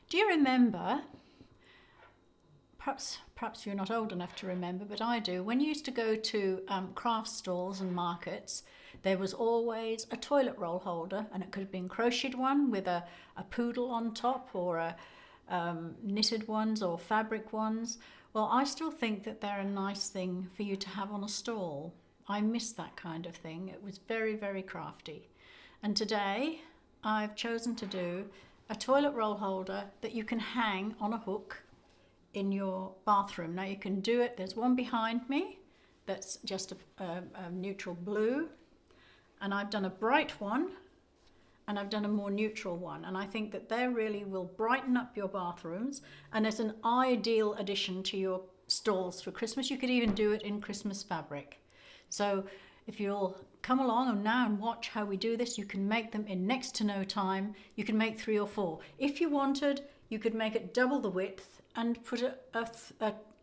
Do you remember, perhaps you're not old enough to remember, but I do, when you used to go to craft stalls and markets, there was always a toilet roll holder, and it could have been crocheted one with a poodle on top, or a knitted ones or fabric ones. Well, I still think that they're a nice thing for you to have on a stall. I miss that kind of thing. It was very, very crafty. And today I've chosen to do a toilet roll holder that you can hang on a hook in your bathroom. Now you can do it, there's one behind me that's just a neutral blue, and I've done a bright one, and I've done a more neutral one, and I think that they really will brighten up your bathrooms, and it's an ideal addition to your stalls for Christmas. You could even do it in Christmas fabric. So if you'll come along now and watch how we do this, you can make them in next to no time. You can make 3 or 4. If you wanted, you could make it double the width and put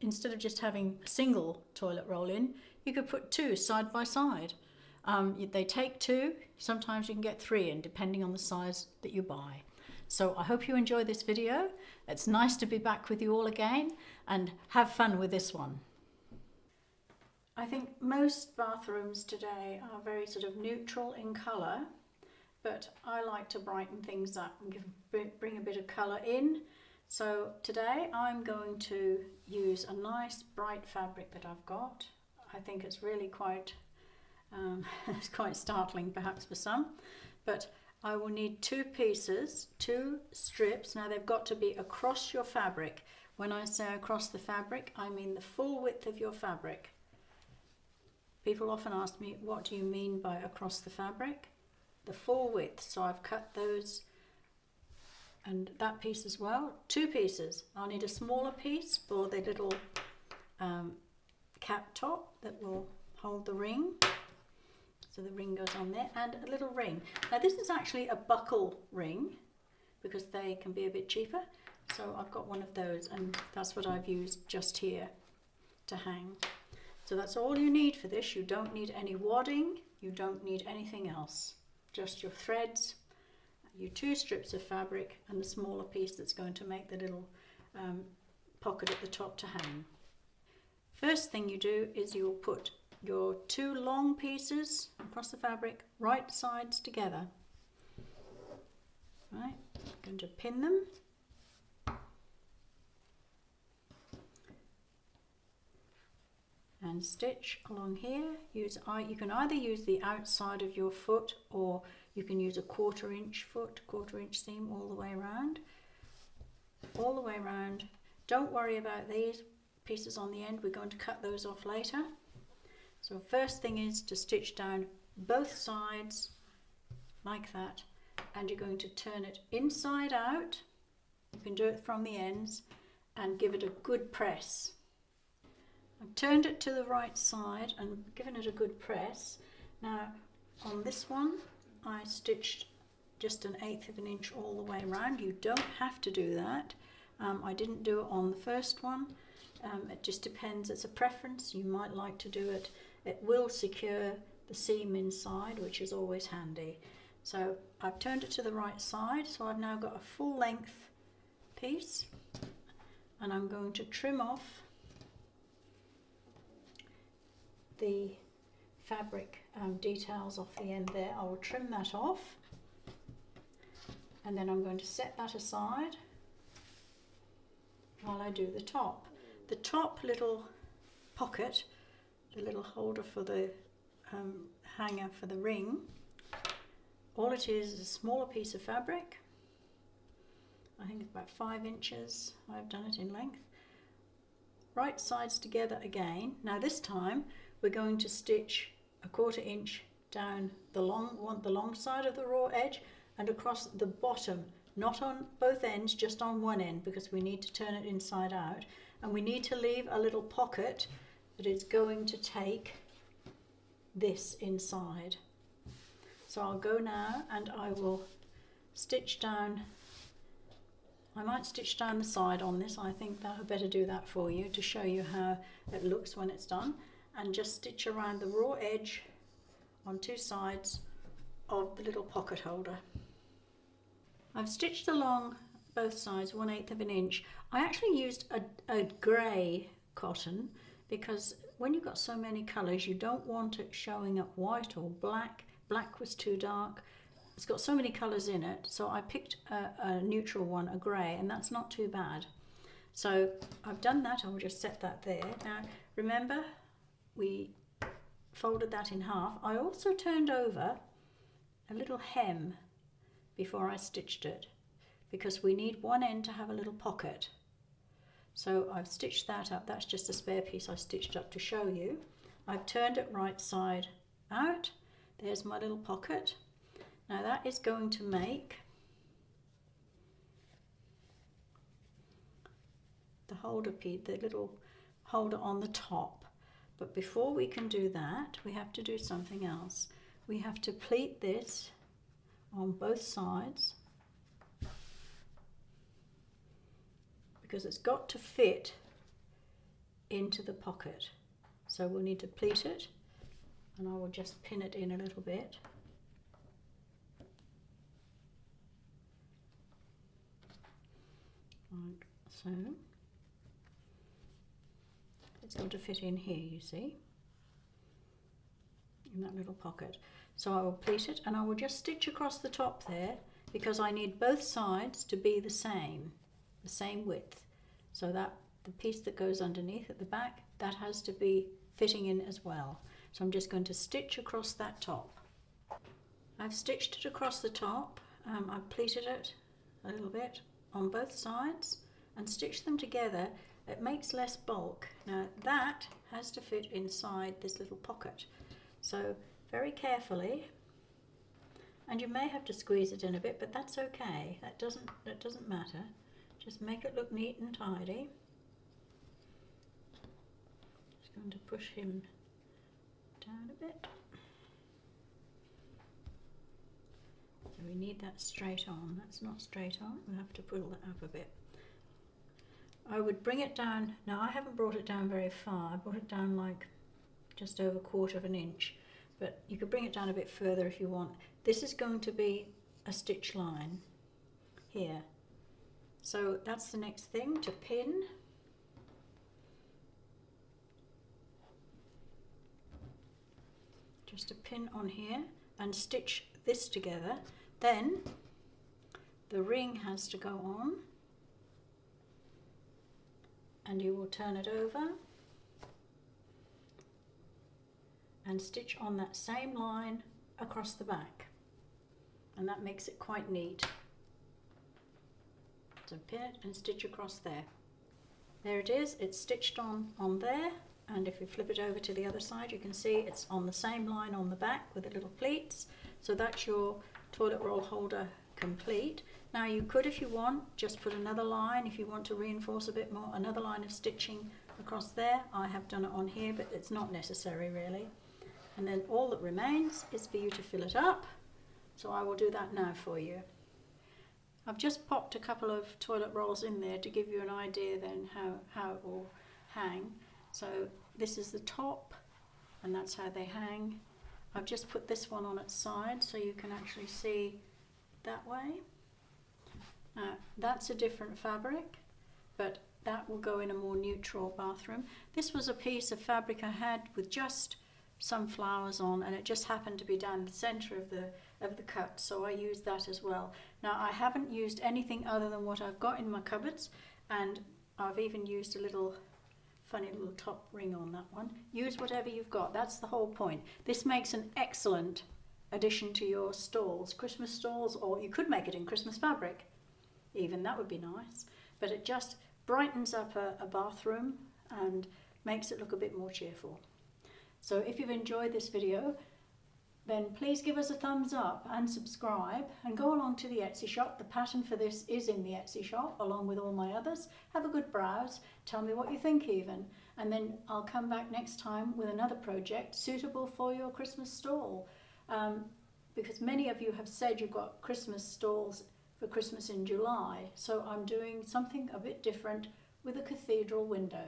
instead of just having a single toilet roll in, you could put 2 side by side. They take 2, sometimes you can get 3 in, depending on the size that you buy. So I hope you enjoy this video. It's nice to be back with you all again, and have fun with this one. I think most bathrooms today are very sort of neutral in colour, but I like to brighten things up and bring a bit of colour in. So today I'm going to use a nice bright fabric that I've got. I think it's really quite it's quite startling perhaps for some, but I will need 2 pieces, 2 strips. Now they've got to be across your fabric. When I say across the fabric, I mean the full width of your fabric. People often ask me, what do you mean by across the fabric? The full width. So I've cut those and that piece as well. 2 pieces. I'll need a smaller piece for the little cap top that will hold the ring. So the ring goes on there, and a little ring. Now this is actually a buckle ring because they can be a bit cheaper. So I've got one of those, and that's what I've used just here to hang. So that's all you need for this. You don't need any wadding, you don't need anything else. Just your threads, your 2 strips of fabric, and the smaller piece that's going to make the little pocket at the top to hang. First thing you do is you'll put your 2 long pieces across the fabric, right sides together. Right, I'm going to pin them. And stitch along here. You can either use the outside of your foot, or you can use a 1/4 inch foot, 1/4 inch seam all the way around. All the way around. Don't worry about these pieces on the end, we're going to cut those off later. So first thing is to stitch down both sides like that, and you're going to turn it inside out. You can do it from the ends and give it a good press. I've turned it to the right side and given it a good press. Now on this one I stitched just 1/8 of an inch all the way around. You don't have to do that. I didn't do it on the first one. It just depends, it's a preference. You might like to do it. It will secure the seam inside, which is always handy. So I've turned it to the right side, so I've now got a full length piece, and I'm going to trim off the fabric details off the end there. I will trim that off, and then I'm going to set that aside while I do the top. The top little pocket, the little holder for the hanger for the ring, all it is a smaller piece of fabric. I think it's about 5 inches. I've done it in length. Right sides together again. Now this time we're going to stitch a 1/4 inch down the long side of the raw edge and across the bottom, not on both ends, just on one end, because we need to turn it inside out, and we need to leave a little pocket that is going to take this inside. So I'll go now and I will stitch down. I might stitch down the side on this. I think that I'd better do that for you to show you how it looks when it's done, and just stitch around the raw edge on 2 sides of the little pocket holder. I've stitched along both sides 1/8 of an inch. I actually used a grey cotton because when you've got so many colours you don't want it showing up white or black. Black was too dark. It's got so many colours in it, so I picked a neutral one, a grey, and that's not too bad. So I've done that. I'll just set that there. Now remember, we folded that in half. I also turned over a little hem before I stitched it because we need one end to have a little pocket. So I've stitched that up. That's just a spare piece I stitched up to show you. I've turned it right side out. There's my little pocket. Now that is going to make the holder piece, the little holder on the top. But before we can do that, we have to do something else. We have to pleat this on both sides because it's got to fit into the pocket. So we'll need to pleat it, and I will just pin it in a little bit. Like so. It's got to fit in here, you see, in that little pocket. So I will pleat it, and I will just stitch across the top there because I need both sides to be the same width. So that the piece that goes underneath at the back, that has to be fitting in as well. So I'm just going to stitch across that top. I've stitched it across the top. I've pleated it a little bit on both sides and stitched them together. It makes less bulk. Now that has to fit inside this little pocket. So very carefully, and you may have to squeeze it in a bit, but that's okay. That doesn't matter. Just make it look neat and tidy. Just going to push him down a bit. So we need that straight on. That's not straight on. We'll have to pull that up a bit. I would bring it down. Now I haven't brought it down very far. I brought it down like just over 1/4 of an inch, but you could bring it down a bit further if you want. This is going to be a stitch line here. So that's the next thing, to pin. Just a pin on here and stitch this together. Then the ring has to go on, and you will turn it over and stitch on that same line across the back, and that makes it quite neat. So pin it and stitch across there. There it is, it's stitched on there, and if you flip it over to the other side you can see it's on the same line on the back with the little pleats. So that's your toilet roll holder complete. Now you could, if you want, just put another line, if you want to reinforce a bit more, another line of stitching across there. I have done it on here, but it's not necessary really. And then all that remains is for you to fill it up. So I will do that now for you. I've just popped a couple of toilet rolls in there to give you an idea then how it will hang. So this is the top, and that's how they hang. I've just put this one on its side so you can actually see that way. Now that's a different fabric, but that will go in a more neutral bathroom. This was a piece of fabric I had with just some flowers on, and it just happened to be down the center of the cut, so I used that as well. Now I haven't used anything other than what I've got in my cupboards, and I've even used a little funny little top ring on that one. Use whatever you've got, that's the whole point. This makes an excellent addition to your stalls, Christmas stalls, or you could make it in Christmas fabric even, that would be nice. But it just brightens up a bathroom and makes it look a bit more cheerful. So if you've enjoyed this video, then please give us a thumbs up and subscribe, and go along to the Etsy shop. The pattern for this is in the Etsy shop along with all my others. Have a good browse, tell me what you think even, and then I'll come back next time with another project suitable for your Christmas stall, because many of you have said you've got Christmas stalls for Christmas in July, so I'm doing something a bit different with a cathedral window.